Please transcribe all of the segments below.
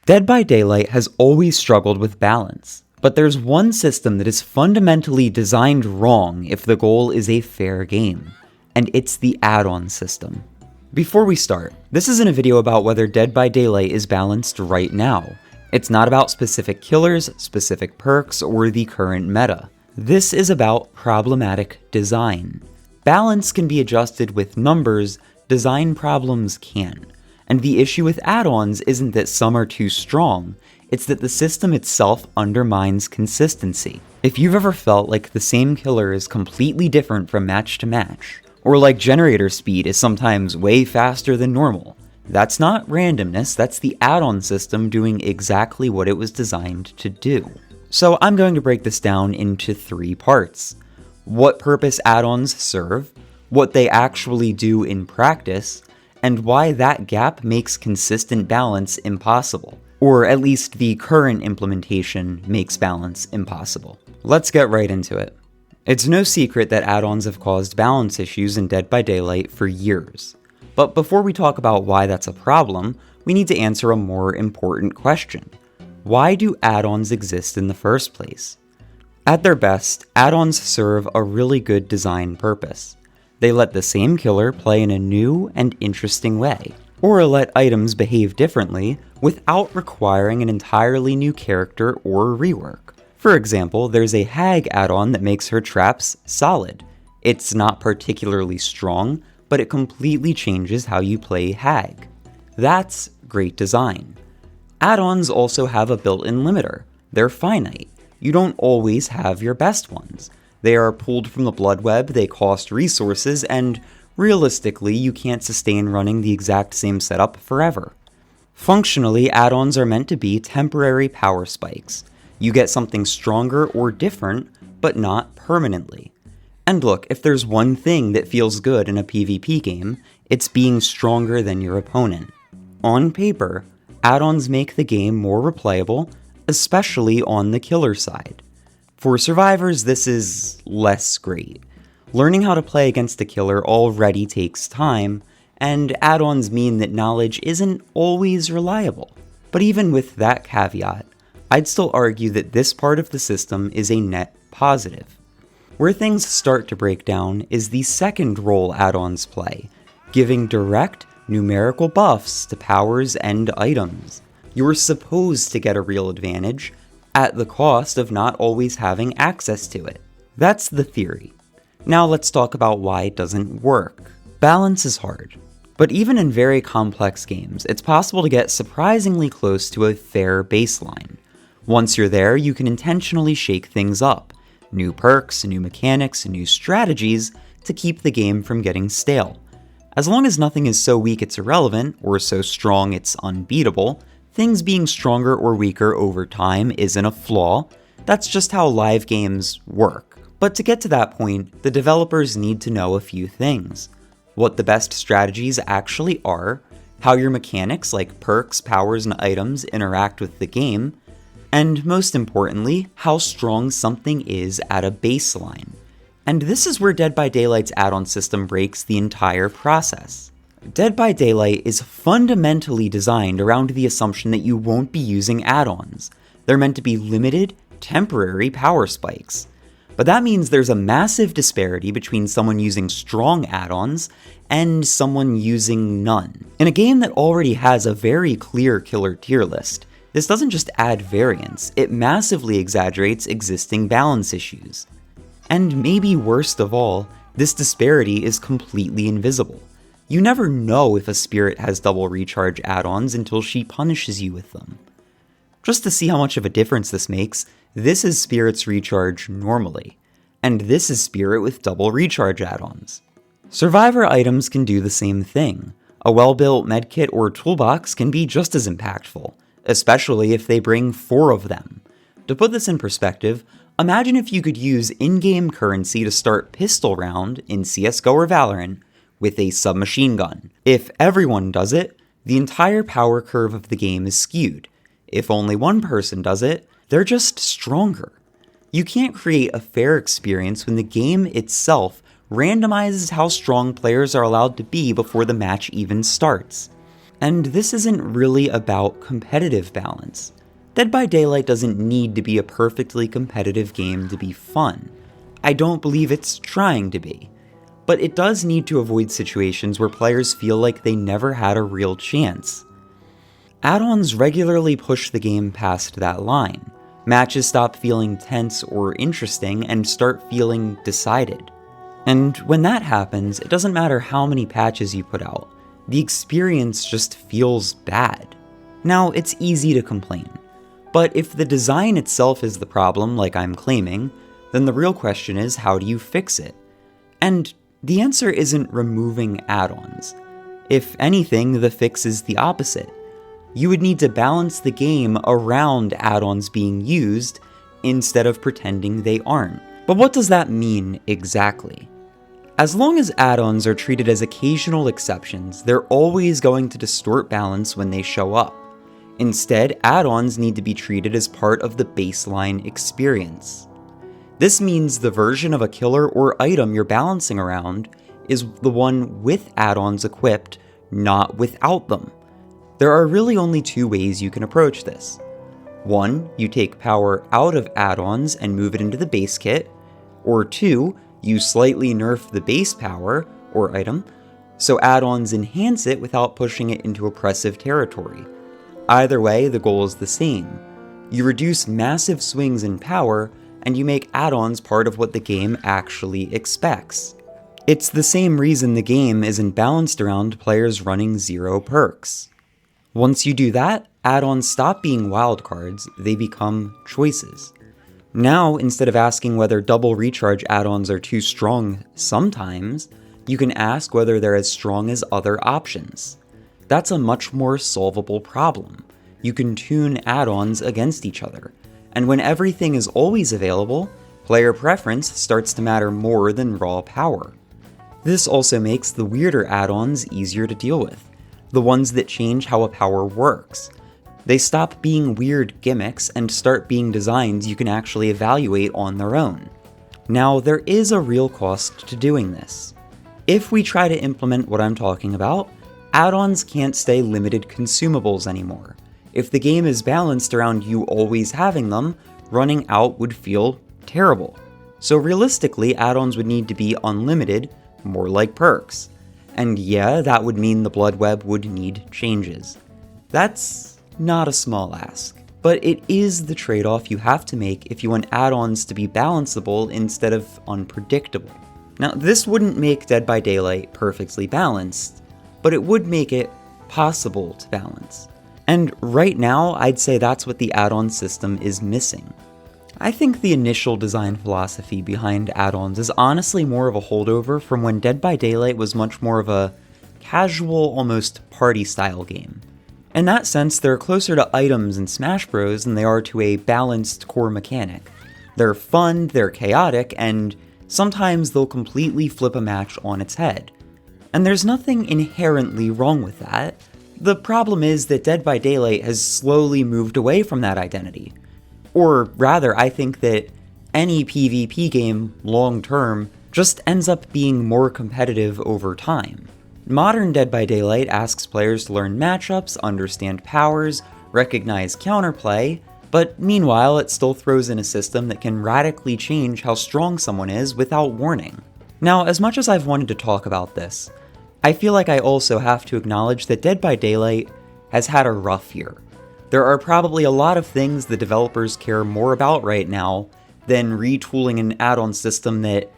Dead by Daylight has always struggled with balance, but there's one system that is fundamentally designed wrong if the goal is a fair game, and it's the add-on system. Before we start, this isn't a video about whether Dead by Daylight is balanced right now. It's not about specific killers, specific perks, or the current meta. This is about problematic design. Balance can be adjusted with numbers, design problems can't. And the issue with add-ons isn't that some are too strong, it's that the system itself undermines consistency. If you've ever felt like the same killer is completely different from match to match, or like generator speed is sometimes way faster than normal, that's not randomness, that's the add-on system doing exactly what it was designed to do. So I'm going to break this down into 3 parts. What purpose add-ons serve, what they actually do in practice, and why that gap makes consistent balance impossible. Or at least the current implementation makes balance impossible. Let's get right into it. It's no secret that add-ons have caused balance issues in Dead by Daylight for years. But before we talk about why that's a problem, we need to answer a more important question. Why do add-ons exist in the first place? At their best, add-ons serve a really good design purpose. They let the same killer play in a new and interesting way, or let items behave differently without requiring an entirely new character or rework. For example, there's a hag add-on that makes her traps solid. It's not particularly strong, but it completely changes how you play hag. That's great design. Add-ons also have a built-in limiter. They're finite. You don't always have your best ones. They are pulled from the blood web, they cost resources, and realistically, you can't sustain running the exact same setup forever. Functionally, add-ons are meant to be temporary power spikes. You get something stronger or different, but not permanently. And look, if there's one thing that feels good in a PvP game, it's being stronger than your opponent. On paper, add-ons make the game more replayable, especially on the killer side. For survivors, this is less great. Learning how to play against a killer already takes time, and add-ons mean that knowledge isn't always reliable. But even with that caveat, I'd still argue that this part of the system is a net positive. Where things start to break down is the second role add-ons play, giving direct, numerical buffs to powers and items. You're supposed to get a real advantage, at the cost of not always having access to it. That's the theory. Now let's talk about why it doesn't work. Balance is hard, but even in very complex games, it's possible to get surprisingly close to a fair baseline. Once you're there, you can intentionally shake things up. New perks, new mechanics, new strategies to keep the game from getting stale. As long as nothing is so weak it's irrelevant, or so strong it's unbeatable, things being stronger or weaker over time isn't a flaw. That's just how live games work. But to get to that point, the developers need to know a few things. What the best strategies actually are, how your mechanics like perks, powers, and items interact with the game, and most importantly, how strong something is at a baseline. And this is where Dead by Daylight's add-on system breaks the entire process. Dead by Daylight is fundamentally designed around the assumption that you won't be using add-ons. They're meant to be limited, temporary power spikes. But that means there's a massive disparity between someone using strong add-ons and someone using none. In a game that already has a very clear killer tier list, this doesn't just add variance, it massively exaggerates existing balance issues. And maybe worst of all, this disparity is completely invisible. You never know if a spirit has double recharge add-ons until she punishes you with them. Just to see how much of a difference this makes, this is spirit's recharge normally, and this is spirit with double recharge add-ons. Survivor items can do the same thing. A well-built medkit or toolbox can be just as impactful, especially if they bring 4 of them. To put this in perspective, imagine if you could use in-game currency to start pistol round in CSGO or Valorant with a submachine gun. If everyone does it, the entire power curve of the game is skewed. If only one person does it, they're just stronger. You can't create a fair experience when the game itself randomizes how strong players are allowed to be before the match even starts. And this isn't really about competitive balance. Dead by Daylight doesn't need to be a perfectly competitive game to be fun. I don't believe it's trying to be. But it does need to avoid situations where players feel like they never had a real chance. Add-ons regularly push the game past that line. Matches stop feeling tense or interesting and start feeling decided. And when that happens, it doesn't matter how many patches you put out. The experience just feels bad. Now, it's easy to complain. But if the design itself is the problem, like I'm claiming, then the real question is, how do you fix it? And the answer isn't removing add-ons. If anything, the fix is the opposite. You would need to balance the game around add-ons being used instead of pretending they aren't. But what does that mean exactly? As long as add-ons are treated as occasional exceptions, they're always going to distort balance when they show up. Instead, add-ons need to be treated as part of the baseline experience. This means the version of a killer or item you're balancing around is the one with add-ons equipped, not without them. There are really only two ways you can approach this. One, you take power out of add-ons and move it into the base kit, or two, you slightly nerf the base power, or item, so add-ons enhance it without pushing it into oppressive territory. Either way, the goal is the same. You reduce massive swings in power, and you make add-ons part of what the game actually expects. It's the same reason the game isn't balanced around players running 0 perks. Once you do that, add-ons stop being wildcards, they become choices. Now, instead of asking whether double recharge add-ons are too strong sometimes, you can ask whether they're as strong as other options. That's a much more solvable problem. You can tune add-ons against each other, and when everything is always available, player preference starts to matter more than raw power. This also makes the weirder add-ons easier to deal with, the ones that change how a power works. They stop being weird gimmicks and start being designs you can actually evaluate on their own. Now, there is a real cost to doing this. If we try to implement what I'm talking about, add-ons can't stay limited consumables anymore. If the game is balanced around you always having them, running out would feel terrible. So realistically, add-ons would need to be unlimited, more like perks. And yeah, that would mean the blood web would need changes. That's not a small ask, but it is the trade-off you have to make if you want add-ons to be balanceable instead of unpredictable. Now, this wouldn't make Dead by Daylight perfectly balanced, but it would make it possible to balance. And right now, I'd say that's what the add-on system is missing. I think the initial design philosophy behind add-ons is honestly more of a holdover from when Dead by Daylight was much more of a casual, almost party-style game. In that sense, they're closer to items in Smash Bros. Than they are to a balanced core mechanic. They're fun, they're chaotic, and sometimes they'll completely flip a match on its head. And there's nothing inherently wrong with that. The problem is that Dead by Daylight has slowly moved away from that identity. Or rather, I think that any PvP game, long-term, just ends up being more competitive over time. Modern Dead by Daylight asks players to learn matchups, understand powers, recognize counterplay, but meanwhile it still throws in a system that can radically change how strong someone is without warning. Now, as much as I've wanted to talk about this, I feel like I also have to acknowledge that Dead by Daylight has had a rough year. There are probably a lot of things the developers care more about right now than retooling an add-on system that,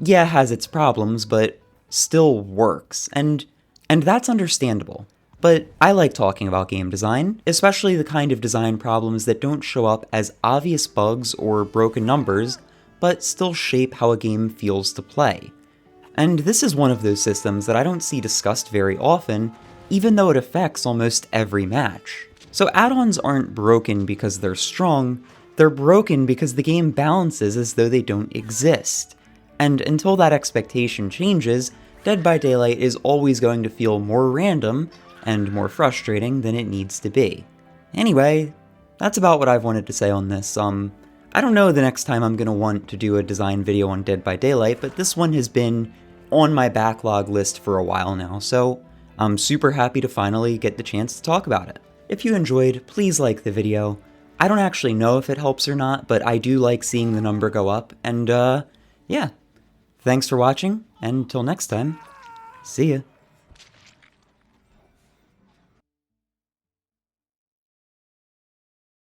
yeah, has its problems, but still works, and that's understandable. But I like talking about game design, especially the kind of design problems that don't show up as obvious bugs or broken numbers, but still shape how a game feels to play. And this is one of those systems that I don't see discussed very often, even though it affects almost every match. So add-ons aren't broken because they're strong, they're broken because the game balances as though they don't exist. And until that expectation changes, Dead by Daylight is always going to feel more random and more frustrating than it needs to be. Anyway, that's about what I've wanted to say on this. I don't know the next time I'm going to want to do a design video on Dead by Daylight, but this one has been on my backlog list for a while now, so I'm super happy to finally get the chance to talk about it. If you enjoyed, please like the video. I don't actually know if it helps or not, but I do like seeing the number go up, and yeah. Thanks for watching, and until next time, see ya.